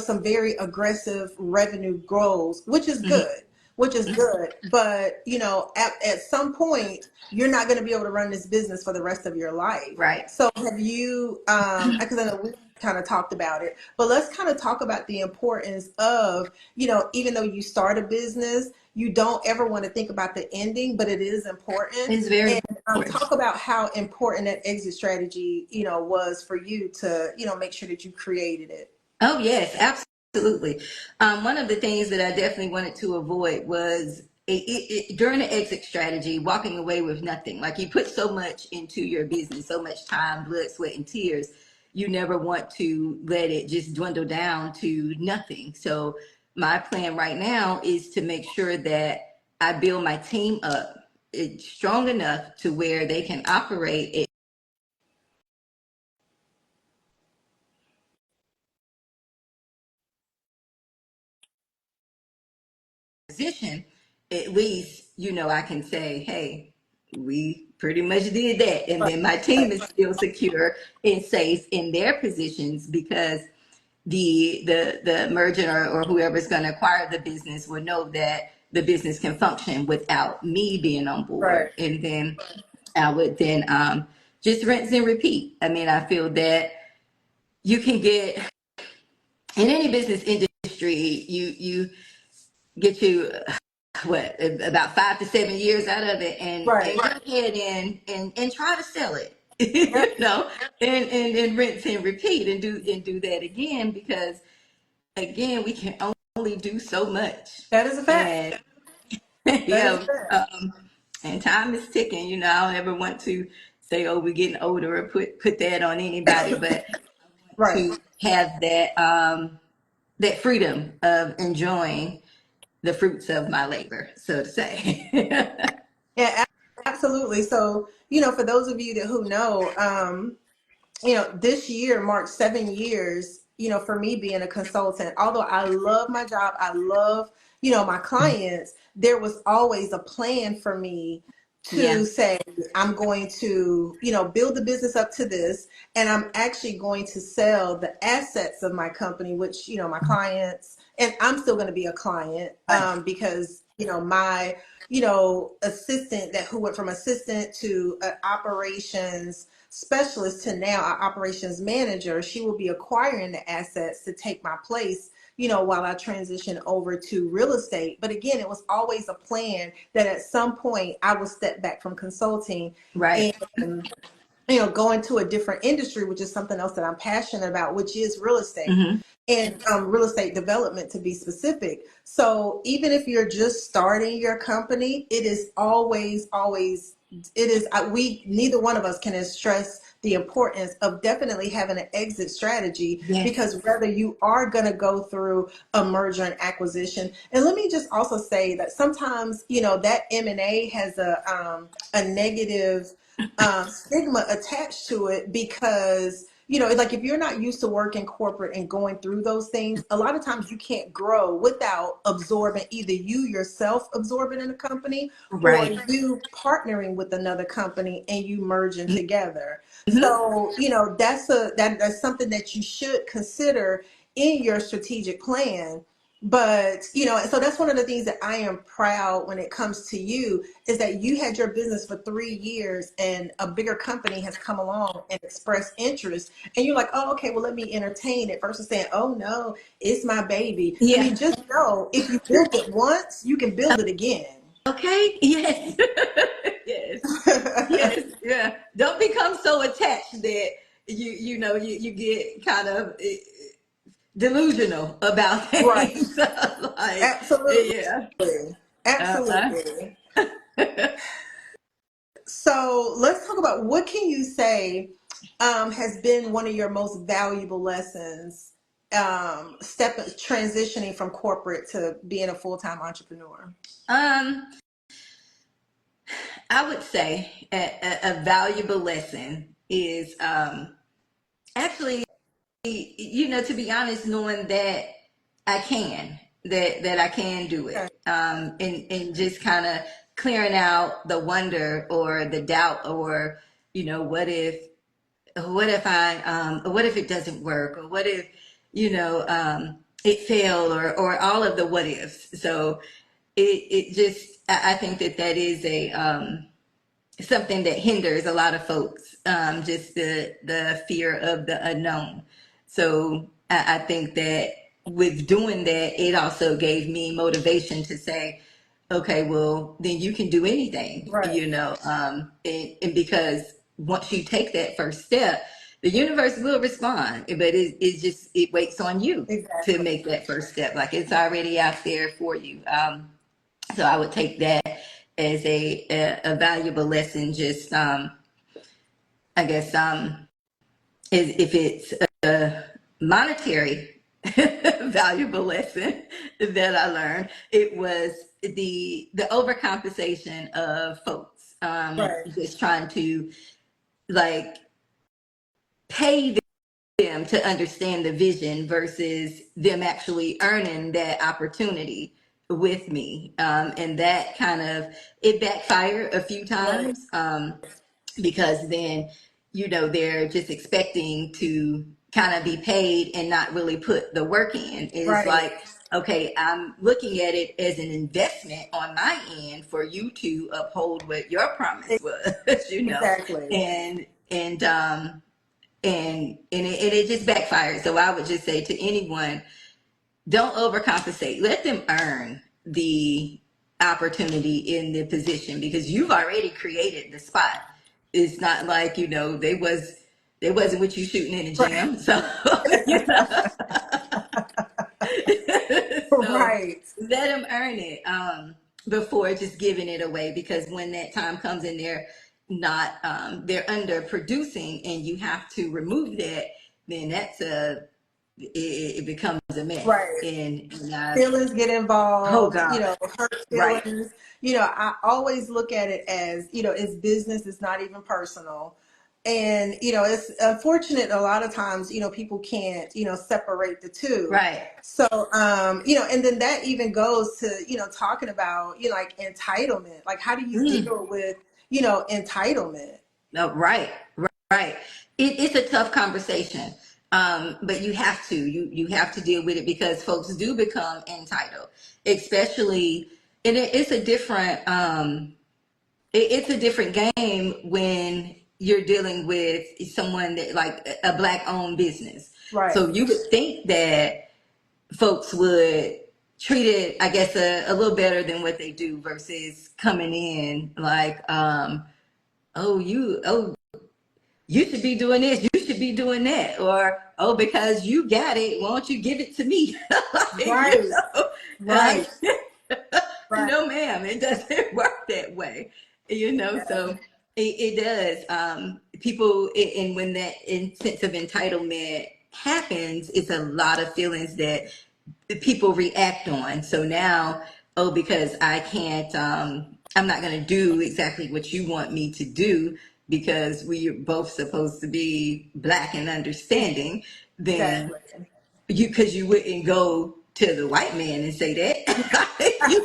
[SPEAKER 1] some very aggressive revenue goals, which is
[SPEAKER 2] Mm-hmm.
[SPEAKER 1] good. Which is good, but at some point you're not going to be able to run this business for the rest of your life.
[SPEAKER 2] Right.
[SPEAKER 1] So have you? Because I know we kind of talked about it, but let's kind of talk about the importance of, even though you start a business, you don't ever want to think about the ending, but it is important.
[SPEAKER 2] It's very
[SPEAKER 1] And
[SPEAKER 2] important.
[SPEAKER 1] talk about how important that exit strategy, was for you to, make sure that you created it.
[SPEAKER 2] Oh, yes, absolutely. One of the things that I definitely wanted to avoid was during the exit strategy, walking away with nothing. Like you put so much into your business, so much time, blood, sweat, and tears. You never want to let it just dwindle down to nothing. So my plan right now is to make sure that I build my team up strong enough to where they can operate position, at least, I can say, hey, we pretty much did that. And then my team is still secure and safe in their positions because the merchant or whoever's going to acquire the business will know that the business can function without me being on
[SPEAKER 1] Right.
[SPEAKER 2] board. And then I would then just rinse and repeat. I mean, I feel that you can get in any business industry, you get you what about 5 to 7 years out of it, and
[SPEAKER 1] Right.
[SPEAKER 2] go ahead and try to sell it,
[SPEAKER 1] Yep.
[SPEAKER 2] and rinse and repeat and do that again because again we can only do so much,
[SPEAKER 1] That is a fact.
[SPEAKER 2] and
[SPEAKER 1] That is a
[SPEAKER 2] yeah,
[SPEAKER 1] fact.
[SPEAKER 2] and time is ticking. I don't ever want to say, oh, we're getting older or put that on anybody, but
[SPEAKER 1] Right.
[SPEAKER 2] to have that freedom of enjoying the fruits of my labor, so to say.
[SPEAKER 1] Yeah, absolutely. So, for those of you who know, this year marks 7 years, for me being a consultant. Although I love my job, I love, my clients, there was always a plan for me
[SPEAKER 2] Yeah,
[SPEAKER 1] to say, I'm going to, build the business up to this, and I'm actually going to sell the assets of my company, which, my clients, and I'm still going to be a client,
[SPEAKER 2] right,
[SPEAKER 1] because, my, assistant who went from assistant to operations specialist to now our operations manager, she will be acquiring the assets to take my place while I transitioned over to real estate. But again, it was always a plan that at some point I would step back from consulting
[SPEAKER 2] Right.
[SPEAKER 1] and go into a different industry, which is something else that I'm passionate about, which is real estate
[SPEAKER 2] Mm-hmm.
[SPEAKER 1] and real estate development, to be specific. So even if you're just starting your company, it is always, we, neither one of us can stress the importance of definitely having an exit strategy,
[SPEAKER 2] Yes.
[SPEAKER 1] because whether you are going to go through a merger and acquisition, and let me just also say that sometimes, that M&A has a negative stigma attached to it, because like if you're not used to working corporate and going through those things, a lot of times you can't grow without absorbing, either you yourself absorbing in a company, or
[SPEAKER 2] Right.
[SPEAKER 1] you partnering with another company and you merging together.
[SPEAKER 2] Mm-hmm.
[SPEAKER 1] So that's something that you should consider in your strategic plan. But so that's one of the things that I am proud when it comes to you, is that you had your business for 3 years and a bigger company has come along and expressed interest, and you're like, oh, okay, well, let me entertain it, versus saying, oh no, it's my baby. I
[SPEAKER 2] Yeah.
[SPEAKER 1] mean, just know, if you build it once, you can build it again.
[SPEAKER 2] Okay. Yes. Yes. Yes. Yeah. Don't become so attached that you get kind of delusional about
[SPEAKER 1] Right.
[SPEAKER 2] things. Like,
[SPEAKER 1] Absolutely.
[SPEAKER 2] yeah. Uh-huh.
[SPEAKER 1] Absolutely. So let's talk about, what can you say has been one of your most valuable lessons, transitioning from corporate to being a full-time entrepreneur?
[SPEAKER 2] Um, I would say a valuable lesson is actually, to be honest, knowing that I can, that I can do
[SPEAKER 1] Okay.
[SPEAKER 2] it, and just kind of clearing out the wonder or the doubt, or what if it doesn't work, or what if it failed, or all of the what ifs. So it just, I think that is a something that hinders a lot of folks, just the fear of the unknown. So I think that with doing that, it also gave me motivation to say, okay, well, then you can do anything,
[SPEAKER 1] Right.
[SPEAKER 2] and because once you take that first step, the universe will respond, but it waits on you to
[SPEAKER 1] Exactly.
[SPEAKER 2] make that first step. Like, it's already out there for you. So I would take that as a valuable lesson. Just I guess if it's a monetary valuable lesson that I learned, it was the overcompensation of folks,
[SPEAKER 1] Right.
[SPEAKER 2] just trying to, like, pay them to understand the vision versus them actually earning that opportunity with me. And that kind of, it backfired a few
[SPEAKER 1] Right.
[SPEAKER 2] times, because then, they're just expecting to kind of be paid and not really put the work in. It's
[SPEAKER 1] Right.
[SPEAKER 2] like, okay, I'm looking at it as an investment on my end for you to uphold what your promise was,
[SPEAKER 1] Exactly.
[SPEAKER 2] and it just backfired. So I would just say to anyone, don't overcompensate. Let them earn the opportunity in the position, because you've already created the spot. It's not like, they wasn't with you shooting in the
[SPEAKER 1] Right.
[SPEAKER 2] gym. So you know. So
[SPEAKER 1] Right.
[SPEAKER 2] let them earn it, before just giving it away, because when that time comes and they're not, they're under producing, and you have to remove that, then it becomes a mess.
[SPEAKER 1] Right.
[SPEAKER 2] And
[SPEAKER 1] Feelings get
[SPEAKER 2] oh
[SPEAKER 1] involved,
[SPEAKER 2] God,
[SPEAKER 1] hurt
[SPEAKER 2] right,
[SPEAKER 1] feelings. I always look at it as, it's business, it's not even personal. And, it's unfortunate a lot of times, people can't, separate the two.
[SPEAKER 2] right.
[SPEAKER 1] So, and then that even goes to, talking about, like entitlement. Like, how do you
[SPEAKER 2] Mm.
[SPEAKER 1] deal with, entitlement?
[SPEAKER 2] No, right, right. It's a tough conversation, but you have to deal with it, because folks do become entitled, especially, and it's a different it's a different game when you're dealing with someone that, like, a black owned business.
[SPEAKER 1] Right.
[SPEAKER 2] So you would think that folks would treat it, I guess, a little better than what they do versus coming in like, oh, you should be doing this, you should be doing that, or oh, because you got it, why don't you give it to me?
[SPEAKER 1] Right.
[SPEAKER 2] Like,
[SPEAKER 1] Right. Right.
[SPEAKER 2] no, ma'am, it doesn't work that way. So it does. People, and when that sense of entitlement happens, it's a lot of feelings that people react on. So now, oh, because I can't, I'm not going to do exactly what you want me to do because we are both supposed to be black and understanding, then
[SPEAKER 1] Exactly.
[SPEAKER 2] because you wouldn't go to the white man and say that, you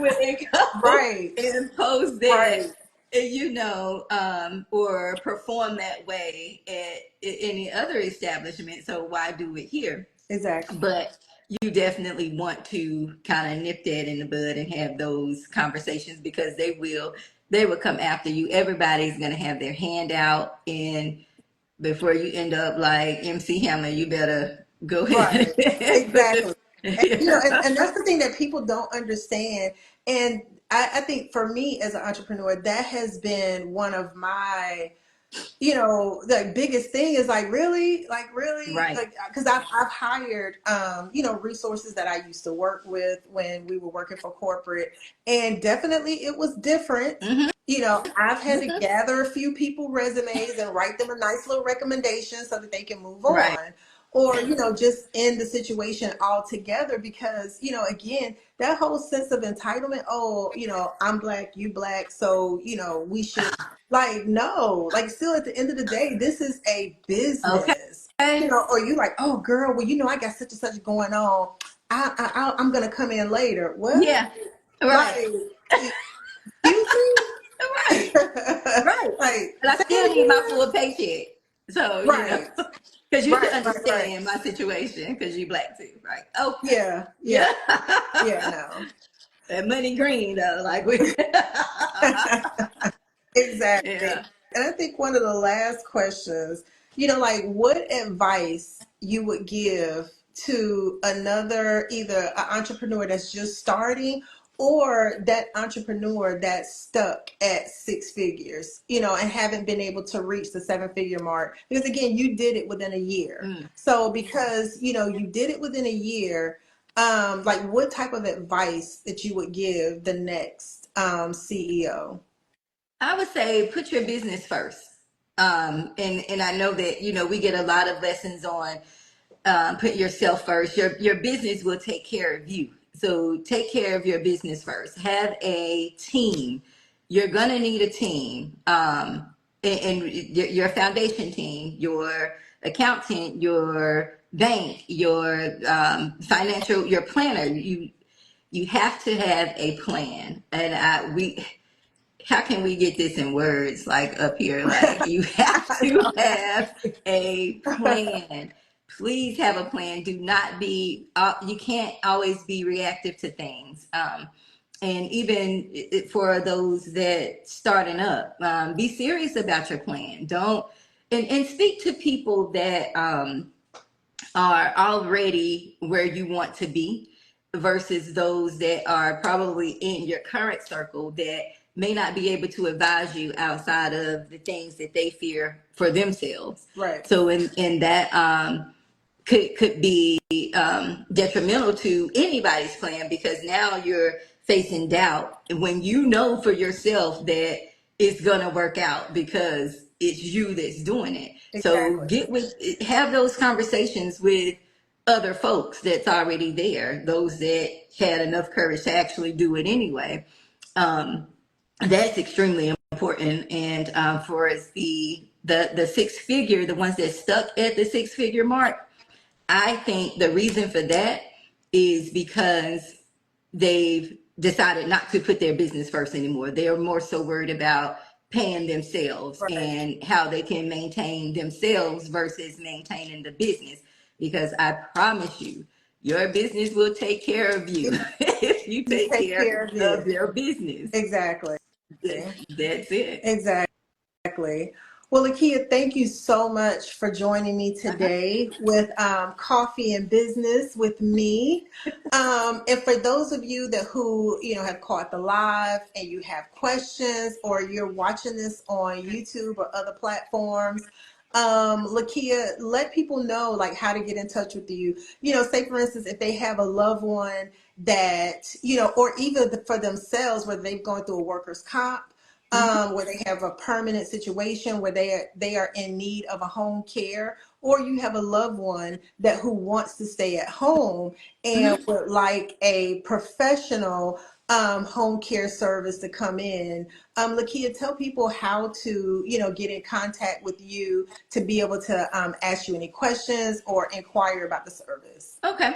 [SPEAKER 2] wouldn't go
[SPEAKER 1] Right.
[SPEAKER 2] and impose that,
[SPEAKER 1] Right.
[SPEAKER 2] or perform that way at any other establishment. So why do it here?
[SPEAKER 1] Exactly.
[SPEAKER 2] But you definitely want to kind of nip that in the bud and have those conversations because they will come after you. Everybody's going to have their hand out, and before you end up like MC Hammer, you better go
[SPEAKER 1] Right.
[SPEAKER 2] ahead and put
[SPEAKER 1] Exactly.
[SPEAKER 2] the
[SPEAKER 1] And,
[SPEAKER 2] yeah.
[SPEAKER 1] and that's the thing that people don't understand. And I think for me as an entrepreneur, that has been one of my, the biggest thing is like really,
[SPEAKER 2] Right.
[SPEAKER 1] like, because I've hired, resources that I used to work with when we were working for corporate, and definitely it was different.
[SPEAKER 2] Mm-hmm.
[SPEAKER 1] I've had to
[SPEAKER 2] Mm-hmm.
[SPEAKER 1] gather a few people resumes and write them a nice little recommendation so that they can move
[SPEAKER 2] Right.
[SPEAKER 1] on, or just end the situation altogether, because again, that whole sense of entitlement, oh, I'm black, you black, so we should, like, no, like, still at the end of the day, this is a
[SPEAKER 2] Okay.
[SPEAKER 1] business, or you like, oh girl, well, I got such and such going on, I'm gonna come in later. What?
[SPEAKER 2] Yeah. Right.
[SPEAKER 1] Like, excuse me?
[SPEAKER 2] Right. Right.
[SPEAKER 1] Like,
[SPEAKER 2] But I
[SPEAKER 1] say
[SPEAKER 2] still need my
[SPEAKER 1] it
[SPEAKER 2] full paycheck. So,
[SPEAKER 1] again. Right,
[SPEAKER 2] because you should
[SPEAKER 1] right.
[SPEAKER 2] understand my situation because you black too, right? Okay.
[SPEAKER 1] Yeah,
[SPEAKER 2] Yeah.
[SPEAKER 1] yeah, no.
[SPEAKER 2] That money green though, like we
[SPEAKER 1] Exactly.
[SPEAKER 2] yeah.
[SPEAKER 1] And I think one of the last questions, like, what advice you would give to another, either an entrepreneur that's just starting, or that entrepreneur that's stuck at six figures, and haven't been able to reach the seven-figure mark. Because again, you did it within a year.
[SPEAKER 2] Mm.
[SPEAKER 1] So because, you did it within a year, like, what type of advice that you would give the next CEO?
[SPEAKER 2] I would say put your business first. And I know that we get a lot of lessons on put yourself first. Your business will take care of you. So take care of your business first. Have a team. You're gonna need a team, and your foundation team, your accountant, your bank, your financial, your planner. You have to have a plan, and how can we get this in words like up here? Like you have to have a plan. Please have a plan. Do not be, you can't always be reactive to things. And even for those that starting up, be serious about your plan. Don't, and speak to people that are already where you want to be versus those that are probably in your current circle that may not be able to advise you outside of the things that they fear for themselves.
[SPEAKER 1] Right.
[SPEAKER 2] So in that could be detrimental to anybody's plan because now you're facing doubt when you know for yourself that it's gonna work out because it's you that's doing it. So
[SPEAKER 1] Exactly.
[SPEAKER 2] have those conversations with other folks that's already there, those that had enough courage to actually do it anyway. That's extremely important. And for as the six figure, the ones that stuck at the six figure mark, I think the reason for that is because they've decided not to put their business first anymore. They're more so worried about paying themselves
[SPEAKER 1] Right.
[SPEAKER 2] and how they can maintain themselves versus maintaining the business. Because I promise you, your business will take care of you if you
[SPEAKER 1] You
[SPEAKER 2] take
[SPEAKER 1] take
[SPEAKER 2] care
[SPEAKER 1] care of
[SPEAKER 2] of
[SPEAKER 1] you.
[SPEAKER 2] your business.
[SPEAKER 1] Exactly.
[SPEAKER 2] That's it.
[SPEAKER 1] Exactly. Well, Lakeya, thank you so much for joining me
[SPEAKER 2] Uh-huh.
[SPEAKER 1] today with Coffee and Business with me. And for those of you that who have caught the live and you have questions, or you're watching this on YouTube or other platforms, Lakeya, let people know like how to get in touch with you. Say for instance, if they have a loved one that or even for themselves, where they've gone through a workers' comp,
[SPEAKER 2] Mhm.
[SPEAKER 1] where they have a permanent situation where they are in need of a home care, or you have a loved one that who wants to stay at home and
[SPEAKER 2] Mhm.
[SPEAKER 1] would like a professional home care service to come in. Lakeya, tell people how to get in contact with you to be able to ask you any questions or inquire about the service.
[SPEAKER 2] Okay.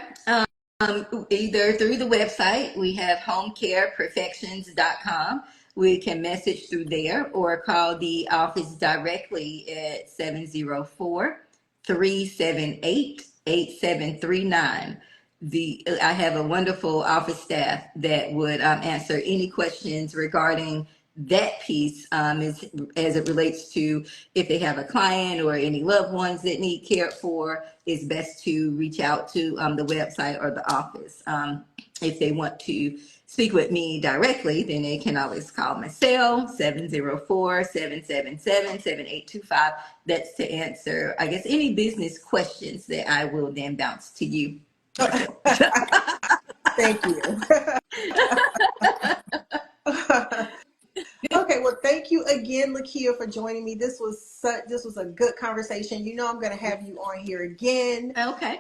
[SPEAKER 2] Either through the website, we have homecareperfections.com. We can message through there or call the office directly at 704-378-8739. I have a wonderful office staff that would answer any questions regarding that piece, as it relates to if they have a client or any loved ones that need cared for. It's best to reach out to the website or the office. If they want to speak with me directly, then they can always call Marcelle 704-777-7825. That's to answer, I guess, any business questions that I will then bounce to you, Marcelle.
[SPEAKER 1] Thank you. Okay, well, thank you again, Lakeya, for joining me. This was a good conversation. I'm going to have you on here again,
[SPEAKER 2] Okay.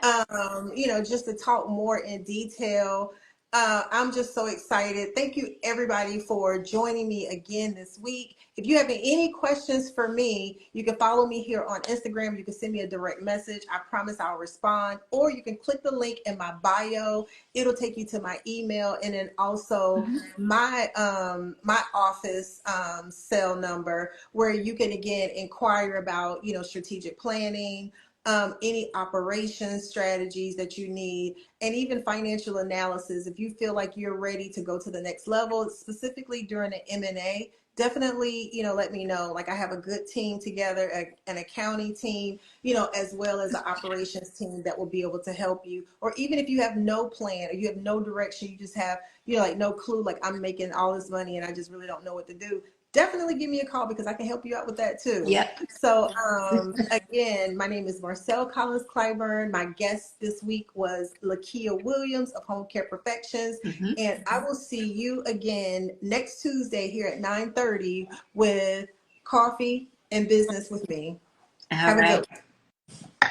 [SPEAKER 1] just to talk more in detail. I'm just so excited. Thank you, everybody, for joining me again this week. If you have any questions for me, you can follow me here on Instagram. You can send me a direct message. I promise I'll respond. Or you can click the link in my bio. It'll take you to my email, and then also
[SPEAKER 2] Mm-hmm.
[SPEAKER 1] my office cell number, where you can again inquire about strategic planning, any operations strategies that you need, and even financial analysis. If you feel like you're ready to go to the next level, specifically during the M&A, definitely let me know. Like, I have a good team together, an accounting team, as well as an operations team that will be able to help you. Or even if you have no plan or you have no direction, you just have like no clue, like I'm making all this money and I just really don't know what to do, definitely give me a call, because I can help you out with that too.
[SPEAKER 2] Yep.
[SPEAKER 1] So again, my name is Marcelle Collins-Clyburn. My guest this week was Lakeya Williams of Home Care Perfections.
[SPEAKER 2] Mm-hmm.
[SPEAKER 1] And I will see you again next Tuesday here at 9:30 with Coffee and Business with me.
[SPEAKER 2] All
[SPEAKER 1] Have a good
[SPEAKER 2] right.
[SPEAKER 1] one.